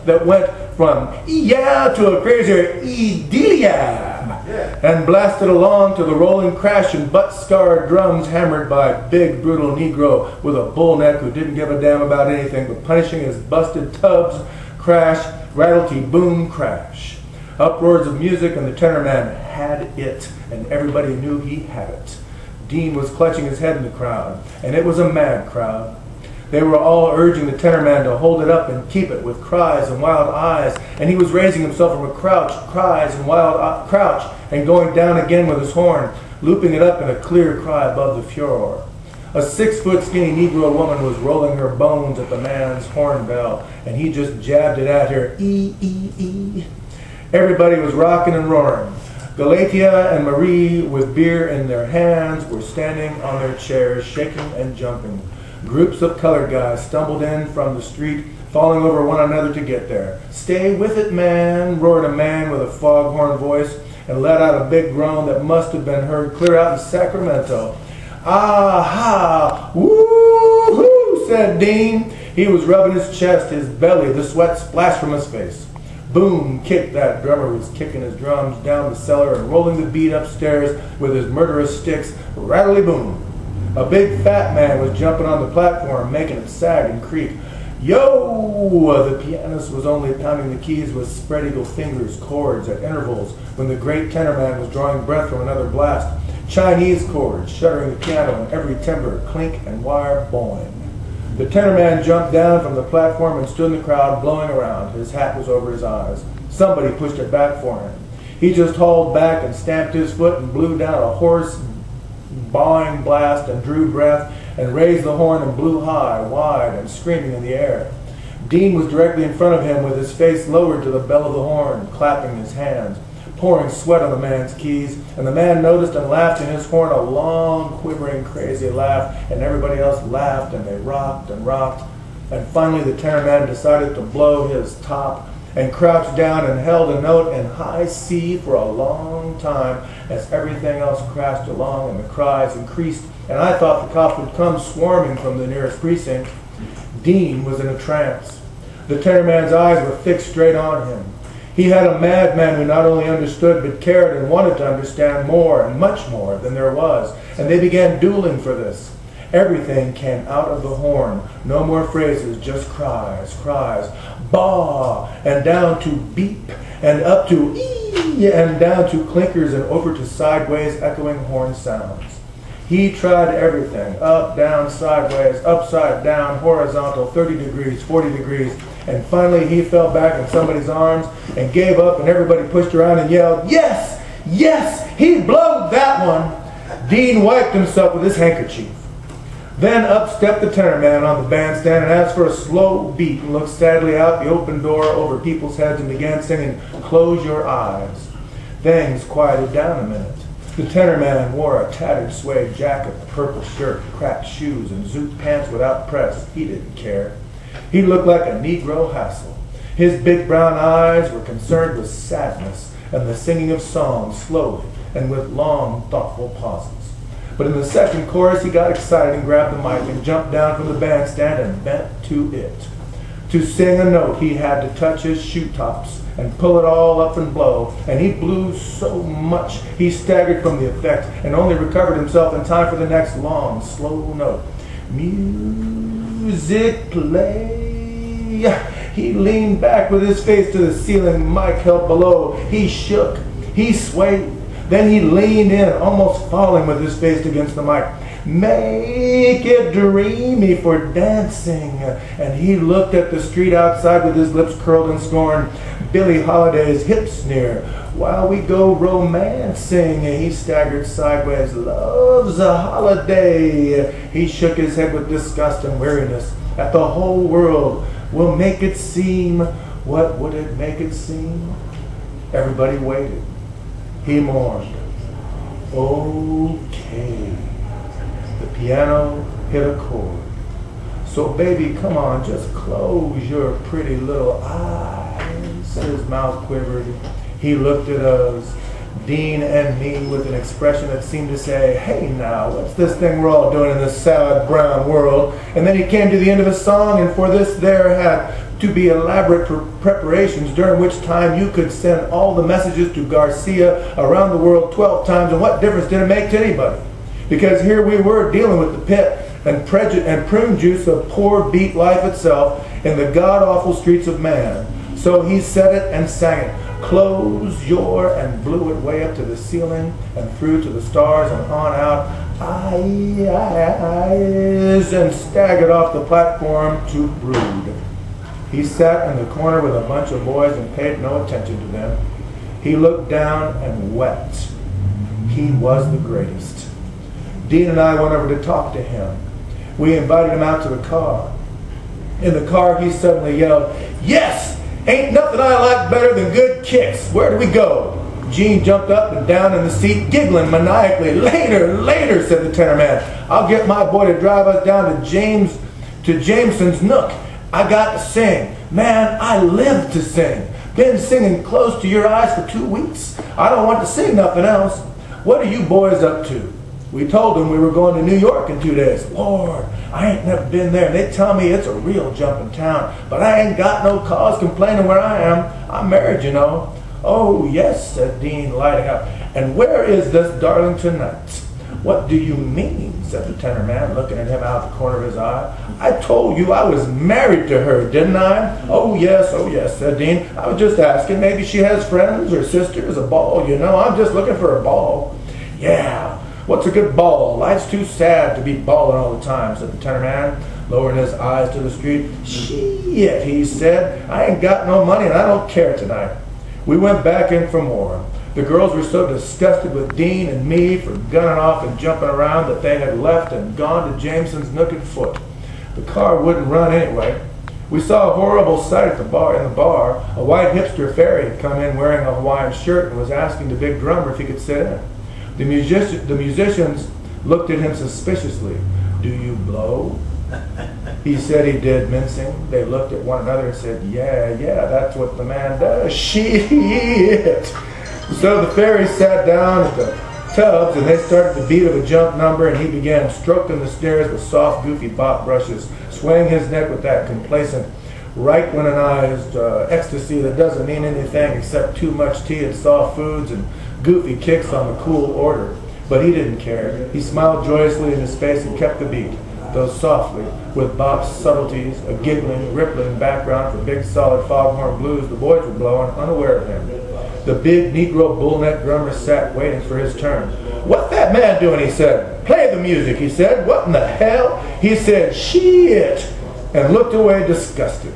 that went from yeah to a crazier E-delia, and blasted along to the rolling crash and butt-scarred drums hammered by a big, brutal Negro with a bull neck who didn't give a damn about anything but punishing his busted tubs. Crash, rattle-tee, boom, crash. Uproars of music, and the tenor man had it, and everybody knew he had it. Dean was clutching his head in the crowd, and it was a mad crowd. They were all urging the tenor man to hold it up and keep it with cries and wild eyes, and he was raising himself from a crouch, cries and wild crouch, and going down again with his horn, looping it up in a clear cry above the furor. A 6-foot skinny Negro woman was rolling her bones at the man's horn bell, and he just jabbed it at her, E. Everybody was rocking and roaring. Galatea and Marie, with beer in their hands, were standing on their chairs, shaking and jumping. Groups of colored guys stumbled in from the street, falling over one another to get there. "Stay with it, man," roared a man with a foghorn voice, and let out a big groan that must have been heard clear out in Sacramento. "Ah-ha! Woo-hoo!" said Dean. He was rubbing his chest, his belly, the sweat splashed from his face. Boom, kick, that drummer was kicking his drums down the cellar and rolling the beat upstairs with his murderous sticks, rattly boom. A big fat man was jumping on the platform, making it sag and creak. Yo! The pianist was only pounding the keys with spread eagle fingers, chords at intervals, when the great tenor man was drawing breath from another blast. Chinese chords, shuddering the piano in every timbre, clink and wire, boing. The tenor man jumped down from the platform and stood in the crowd, blowing around. His hat was over his eyes. Somebody pushed it back for him. He just hauled back and stamped his foot and blew down a hoarse, bawling blast and drew breath and raised the horn and blew high, wide, and screaming in the air. Dean was directly in front of him with his face lowered to the bell of the horn, clapping his hands, pouring sweat on the man's keys, and the man noticed and laughed in his horn a long, quivering, crazy laugh, and everybody else laughed, and they rocked and rocked, and finally the tenor man decided to blow his top and crouched down and held a note in high C for a long time as everything else crashed along and the cries increased, and I thought the cops would come swarming from the nearest precinct. Dean was in a trance. The tenor man's eyes were fixed straight on him. He had a madman who not only understood but cared and wanted to understand more and much more than there was, and they began dueling for this. Everything came out of the horn. No more phrases, just cries, cries. Bah! And down to beep, and up to ee, and down to clinkers, and over to sideways echoing horn sounds. He tried everything, up, down, sideways, upside down, horizontal, 30 degrees, 40 degrees, and finally he fell back in somebody's arms and gave up, and everybody pushed around and yelled, "Yes! Yes! He blowed that one!" Dean wiped himself with his handkerchief. Then up stepped the tenor man on the bandstand and asked for a slow beat and looked sadly out the open door over people's heads and began singing, "Close Your Eyes." Things quieted down a minute. The tenor man wore a tattered suede jacket, a purple shirt, cracked shoes, and zoot pants without press. He didn't care. He looked like a Negro hassle. His big brown eyes were concerned with sadness and the singing of songs slowly and with long, thoughtful pauses. But in the second chorus, he got excited and grabbed the mic and jumped down from the bandstand and bent to it. To sing a note, he had to touch his shoe tops and pull it all up and blow, and he blew so much he staggered from the effect and only recovered himself in time for the next long, slow note. Music play. He leaned back with his face to the ceiling, mic held below. He shook, he swayed. Then he leaned in, almost falling with his face against the mic. Make it dreamy for dancing. And he looked at the street outside with his lips curled in scorn. Billie Holiday's hip sneer. While we go romancing, he staggered sideways. Love's a holiday. He shook his head with disgust and weariness at the whole world. Will make it seem. What would it make it seem? Everybody waited. He mourned. Okay. The piano hit a chord. So baby, come on, just close your pretty little eyes. His mouth quivered. He looked at us. Dean and me with an expression that seemed to say, hey now, what's this thing we're all doing in this sad brown world? And then he came to the end of his song, and for this there had to be elaborate preparations, during which time you could send all the messages to Garcia around the world 12 times, and what difference did it make to anybody? Because here we were dealing with the pit and prune juice of poor beat life itself in the god-awful streets of man. So he said it and sang it. Close your, and blew it way up to the ceiling and through to the stars and on out. Eyes, and staggered off the platform to brood. He sat in the corner with a bunch of boys and paid no attention to them. He looked down and wept. He was the greatest. Dean and I went over to talk to him. We invited him out to the car. In the car, he suddenly yelled, "Yes! Ain't nothing I like better than good kicks. Where do we go?" Gene jumped up and down in the seat, giggling maniacally. "Later, later," said the tenor man. "I'll get my boy to drive us down to Jameson's Nook. I got to sing. Man, I live to sing. Been singing close to your eyes for 2 weeks. I don't want to sing nothing else. What are you boys up to?" We told them we were going to New York in 2 days. "Lord, I ain't never been there. They tell me it's a real jumping town, but I ain't got no cause complaining where I am. I'm married, you know." "Oh, yes," said Dean, lighting up. "And where is this darling tonight?" "What do you mean?" said the tenor man, looking at him out the corner of his eye. "I told you I was married to her, didn't I?" oh, yes," said Dean. "I was just asking. Maybe she has friends or sisters, a ball, you know. I'm just looking for a ball." "Yeah. What's a good ball? Life's too sad to be balling all the time," said the tenor man, lowering his eyes to the street. "Shit," he said. "I ain't got no money and I don't care tonight." We went back in for more. The girls were so disgusted with Dean and me for gunning off and jumping around that they had left and gone to Jameson's Nook and foot. The car wouldn't run anyway. We saw a horrible sight at the bar. In the bar, a white hipster fairy had come in wearing a Hawaiian shirt and was asking the big drummer if he could sit in. The musicians looked at him suspiciously. "Do you blow?" He said he did, mincing. They looked at one another and said, yeah, that's what the man does. Shit. So the fairy sat down at the tubs and they started the beat of a jump number, and he began stroking the stairs with soft, goofy bop brushes, swaying his neck with that complacent, right-winonized ecstasy that doesn't mean anything except too much tea and soft foods and goofy kicks on the cool order. But he didn't care. He smiled joyously in his face and kept the beat, though softly, with Bop's subtleties, a giggling, rippling background for big, solid foghorn blues the boys were blowing, unaware of him. The big Negro bullneck drummer sat waiting for his turn. "What's that man doing?" he said. "Play the music," he said. "What in the hell?" He said, "Shit," and looked away disgusted.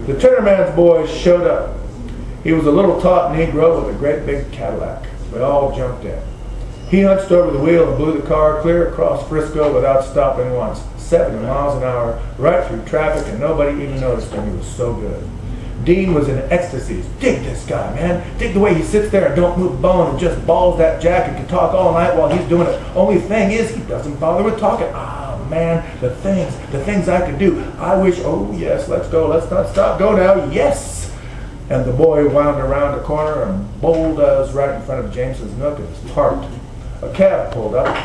The tenor man's boy showed up. He was a little taut Negro with a great big Cadillac. We all jumped in. He hunched over the wheel and blew the car clear across Frisco without stopping once. 70 miles an hour, right through traffic, and nobody even noticed him. He was so good. Dean was in ecstasies. "Dig this guy, man. Dig the way he sits there and don't move a bone and just balls that jack and can talk all night while he's doing it. Only thing is, he doesn't bother with talking. Ah, man, the things I could do. I wish, oh yes, let's go. Let's not stop. Go now. Yes." And the boy wound around a corner and bowled us right in front of Jameson's Nook and was parked. A cab pulled up.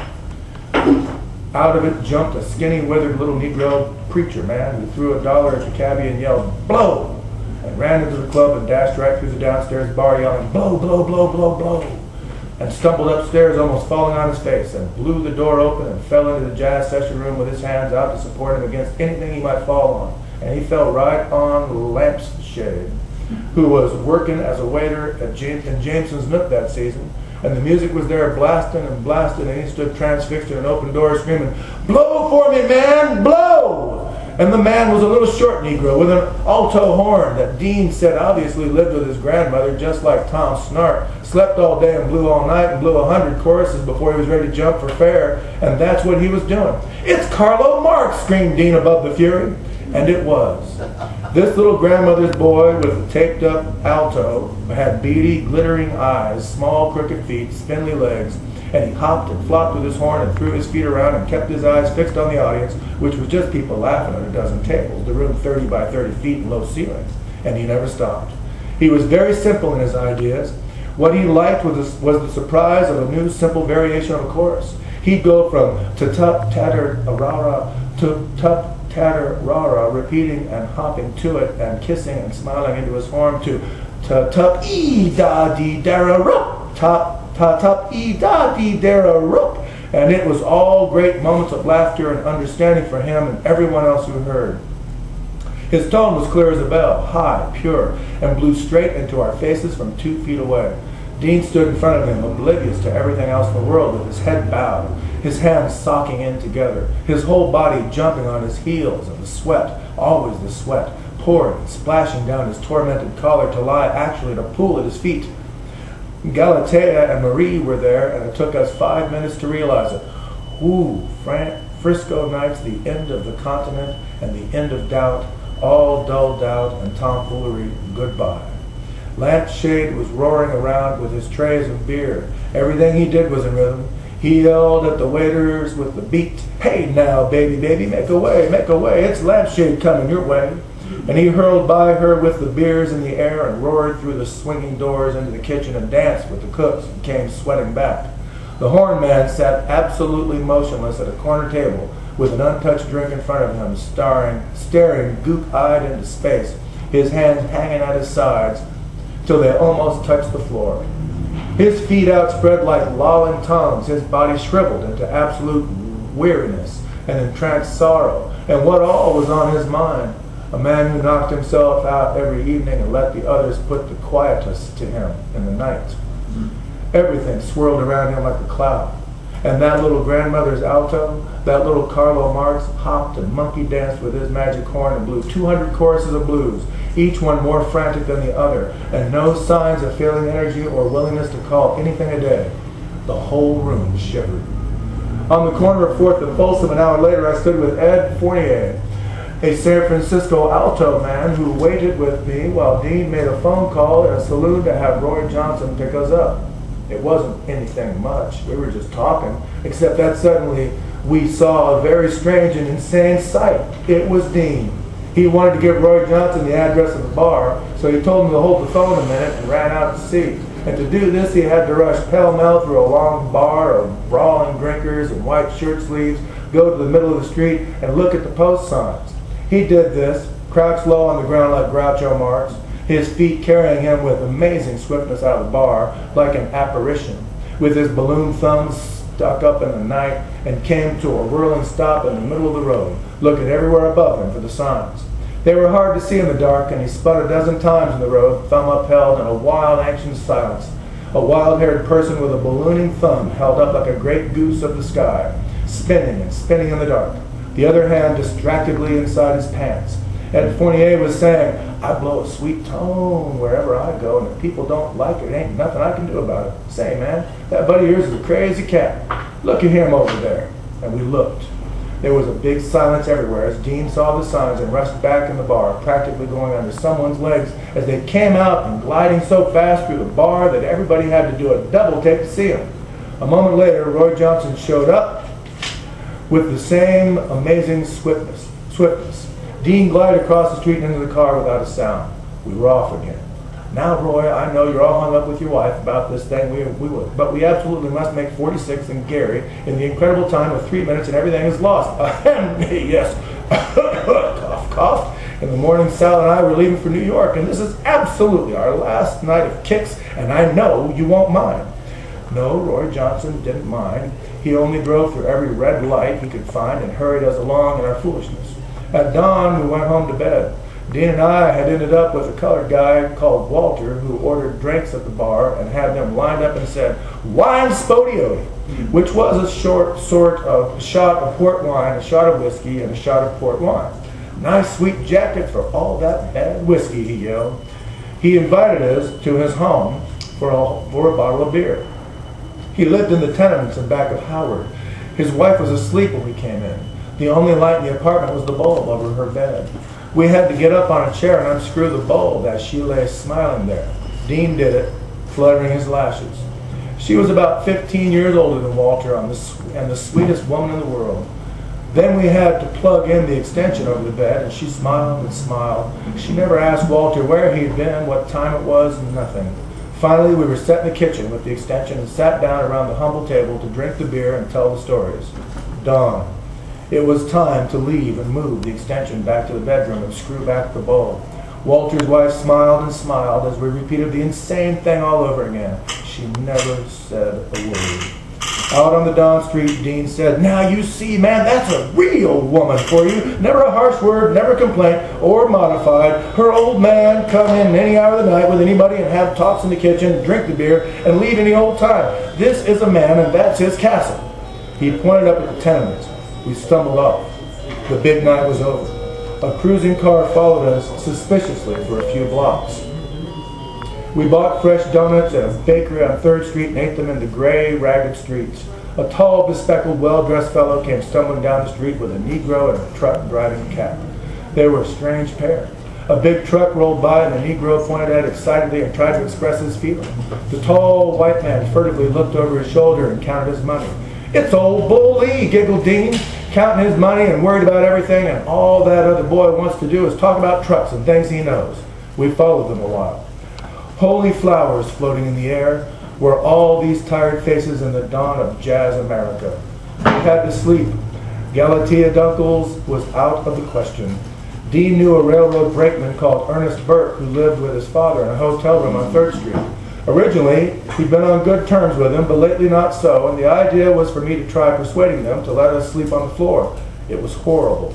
Out of it jumped a skinny, withered little Negro preacher man who threw $1 at the cabbie and yelled, "Blow!" and ran into the club and dashed right through the downstairs bar yelling, "Blow, blow, blow, blow, blow," and stumbled upstairs almost falling on his face and blew the door open and fell into the jazz session room with his hands out to support him against anything he might fall on. And he fell right on Lampshade, who was working as a waiter in Jameson's Nook that season. And the music was there blasting and blasting, and he stood transfixed in an open door screaming, "Blow for me, man, blow!" And the man was a little short Negro with an alto horn that Dean said obviously lived with his grandmother, just like Tom Snart, slept all day and blew all night and blew 100 choruses before he was ready to jump for fair, and that's what he was doing. "It's Carlo Marx!" screamed Dean above the fury. And it was. This little grandmother's boy with a taped-up alto had beady, glittering eyes, small, crooked feet, spindly legs, and he hopped and flopped with his horn and threw his feet around and kept his eyes fixed on the audience, which was just people laughing at a dozen tables, the room 30 by 30 feet and low ceilings, and he never stopped. He was very simple in his ideas. What he liked was the surprise of a new simple variation of a chorus. He'd go from tup tatter rara to tup tatter rara, repeating and hopping to it and kissing and smiling into his horn, to tup ee da dee dara rup, tup ee da dee dara rup. And it was all great moments of laughter and understanding for him and everyone else who heard. His tone was clear as a bell, high, pure, and blew straight into our faces from 2 feet away. Dean stood in front of him, oblivious to everything else in the world, with his head bowed, his hands socking in together, his whole body jumping on his heels, and the sweat, always the sweat, pouring and splashing down his tormented collar to lie actually in a pool at his feet. Galatea and Marie were there, and it took us 5 minutes to realize it. Ooh, Frisco nights, the end of the continent and the end of doubt, all dull doubt and tomfoolery, goodbye. Lampshade was roaring around with his trays of beer. Everything he did was in rhythm. He yelled at the waiters with the beat, "Hey now, baby, baby, make away, it's Lampshade coming your way." And he hurled by her with the beers in the air and roared through the swinging doors into the kitchen and danced with the cooks and came sweating back. The horn man sat absolutely motionless at a corner table with an untouched drink in front of him, staring goop-eyed into space, his hands hanging at his sides till they almost touched the floor. His feet outspread like lolling tongues, his body shriveled into absolute weariness and entranced sorrow. And what all was on his mind? A man who knocked himself out every evening and let the others put the quietus to him in the night. Everything swirled around him like a cloud. And that little grandmother's alto, that little Carlo Marx, hopped and monkey danced with his magic horn and blew 200 choruses of blues, each one more frantic than the other, and no signs of failing energy or willingness to call anything a day. The whole room shivered. On the corner of 4th and Folsom, an hour later, I stood with Ed Fournier, a San Francisco alto man who waited with me while Dean made a phone call in a saloon to have Roy Johnson pick us up. It wasn't anything much. We were just talking, except that suddenly we saw a very strange and insane sight. It was Dean. He wanted to give Roy Johnson the address of the bar, so he told him to hold the phone a minute and ran out to see. And to do this, he had to rush pell-mell through a long bar of brawling drinkers in white shirt sleeves, go to the middle of the street, and look at the post signs. He did this, crouched low on the ground like Groucho Marx, his feet carrying him with amazing swiftness out of the bar, like an apparition, with his balloon thumbs stuck up in the night, and came to a whirling stop in the middle of the road, looking everywhere above him for the signs. They were hard to see in the dark, and he spun a dozen times in the road, thumb upheld in a wild, anxious silence. A wild-haired person with a ballooning thumb held up like a great goose of the sky, spinning and spinning in the dark, the other hand distractedly inside his pants. Ed Fournier was saying, "I blow a sweet tone wherever I go, and if people don't like it, ain't nothing I can do about it. Say, man, that buddy of yours is a crazy cat. Look at him over there." And we looked. There was a big silence everywhere as Dean saw the signs and rushed back in the bar, practically going under someone's legs as they came out and gliding so fast through the bar that everybody had to do a double take to see him. A moment later, Roy Johnson showed up with the same amazing swiftness. Dean glided across the street and into the car without a sound. We were off again. "Now, Roy, I know you're all hung up with your wife about this thing, but we absolutely must make 46th and Gary in the incredible time of 3 minutes and everything is lost." Yes. Cough, cough. In the morning, Sal and I were leaving for New York, and this is absolutely our last night of kicks, and I know you won't mind. No, Roy Johnson didn't mind. He only drove through every red light he could find and hurried us along in our foolishness. At dawn, we went home to bed. Dean and I had ended up with a colored guy called Walter who ordered drinks at the bar and had them lined up and said, "Wine Spodioti," which was a short sort of shot of port wine, a shot of whiskey, and a shot of port wine. "Nice sweet jacket for all that bad whiskey," he yelled. He invited us to his home for a bottle of beer. He lived in the tenements in back of Howard. His wife was asleep when we came in. The only light in the apartment was the bulb over her bed. We had to get up on a chair and unscrew the bulb as she lay smiling there. Dean did it, fluttering his lashes. She was about 15 years older than Walter and the sweetest woman in the world. Then we had to plug in the extension over the bed, and she smiled and smiled. She never asked Walter where he'd been, what time it was, nothing. Finally, we were set in the kitchen with the extension and sat down around the humble table to drink the beer and tell the stories. Dawn. It was time to leave and move the extension back to the bedroom and screw back the bulb. Walter's wife smiled and smiled as we repeated the insane thing all over again. She never said a word. Out on the Dawn Street, Dean said, "Now you see, man, that's a real woman for you. Never a harsh word, never a complaint, or modified. Her old man come in any hour of the night with anybody and have talks in the kitchen, drink the beer, and leave any old time. This is a man, and that's his castle." He pointed up at the tenements. We stumbled off. The big night was over. A cruising car followed us suspiciously for a few blocks. We bought fresh donuts at a bakery on 3rd Street and ate them in the gray, ragged streets. A tall, bespectacled, well-dressed fellow came stumbling down the street with a Negro and a truck driving a cab. They were a strange pair. A big truck rolled by and the Negro pointed at it excitedly and tried to express his feeling. The tall white man furtively looked over his shoulder and counted his money. "It's old Bull Lee," giggled Dean, counting his money and worried about everything, and all that other boy wants to do is talk about trucks and things he knows. We followed them a while. Holy flowers floating in the air were all these tired faces in the dawn of jazz America. We had to sleep. Galatea Dunkles was out of the question. Dean knew a railroad brakeman called Ernest Burke who lived with his father in a hotel room on 3rd Street. Originally, he'd been on good terms with him, but lately not so, and the idea was for me to try persuading them to let us sleep on the floor. It was horrible.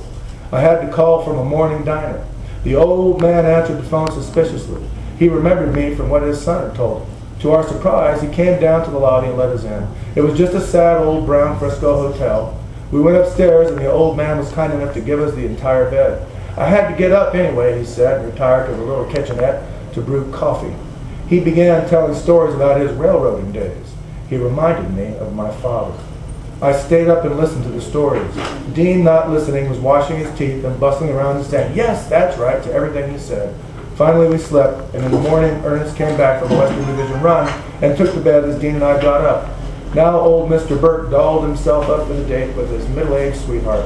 I had to call from a morning diner. The old man answered the phone suspiciously. He remembered me from what his son had told him. To our surprise, he came down to the lobby and let us in. It was just a sad old brown Frisco hotel. We went upstairs and the old man was kind enough to give us the entire bed. I had to get up anyway, he said, and retired to the little kitchenette to brew coffee. He began telling stories about his railroading days. He reminded me of my father. I stayed up and listened to the stories. Dean, not listening, was washing his teeth and bustling around and saying, "Yes, that's right," to everything he said. Finally we slept, and in the morning Ernest came back from a Western Division run and took to bed as Dean and I got up. Now old Mr. Burke dolled himself up for the date with his middle-aged sweetheart.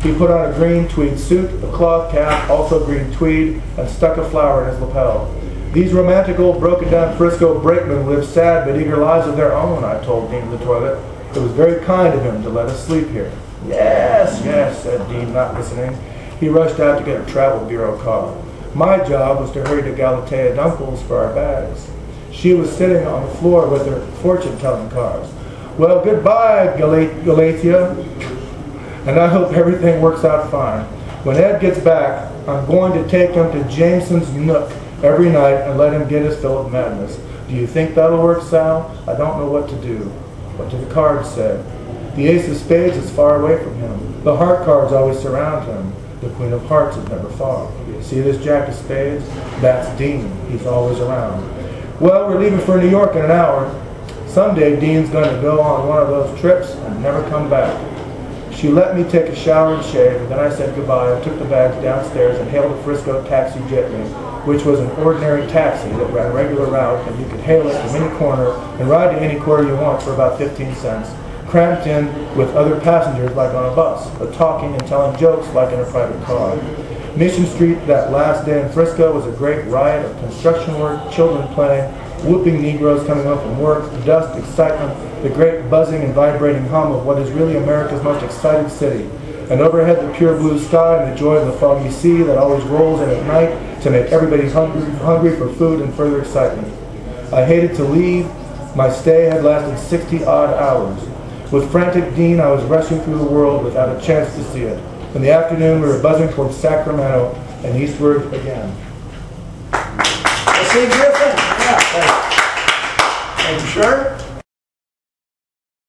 He put on a green tweed suit, a cloth cap, also green tweed, and stuck a flower in his lapel. These romantic old broken-down Frisco brakemen live sad but eager lives of their own, I told Dean in the toilet. It was very kind of him to let us sleep here. "Yes, yes," said Dean, not listening. He rushed out to get a travel bureau car. My job was to hurry to Galatea Dunkles for our bags. She was sitting on the floor with her fortune-telling cards. "Well, goodbye, Galatea, and I hope everything works out fine. When Ed gets back, I'm going to take him to Jameson's Nook every night and let him get his fill of madness. Do you think that'll work, Sal? I don't know what to do." What do the cards say? The ace of spades is far away from him. The heart cards always surround him. The queen of hearts is never far. See this jack of spades? That's Dean. He's always around. "Well, we're leaving for New York in an hour. Someday Dean's going to go on one of those trips and never come back." She let me take a shower and shave, and then I said goodbye and took the bags downstairs and hailed a Frisco taxi jitney, which was an ordinary taxi that ran a regular route, and you could hail it from any corner and ride to any quarter you want for about 15 cents, cramped in with other passengers like on a bus, but talking and telling jokes like in a private car. Mission Street that last day in Frisco was a great riot of construction work, children playing, whooping Negroes coming home from work, dust, excitement, the great buzzing and vibrating hum of what is really America's most excited city. And overhead the pure blue sky and the joy of the foggy sea that always rolls in at night to make everybody hungry for food and further excitement. I hated to leave. My stay had lasted 60-odd hours. With frantic Dean, I was rushing through the world without a chance to see it. In the afternoon, we were buzzing towards Sacramento and eastward again. See Griffin? Yeah. Thanks. Are you sure?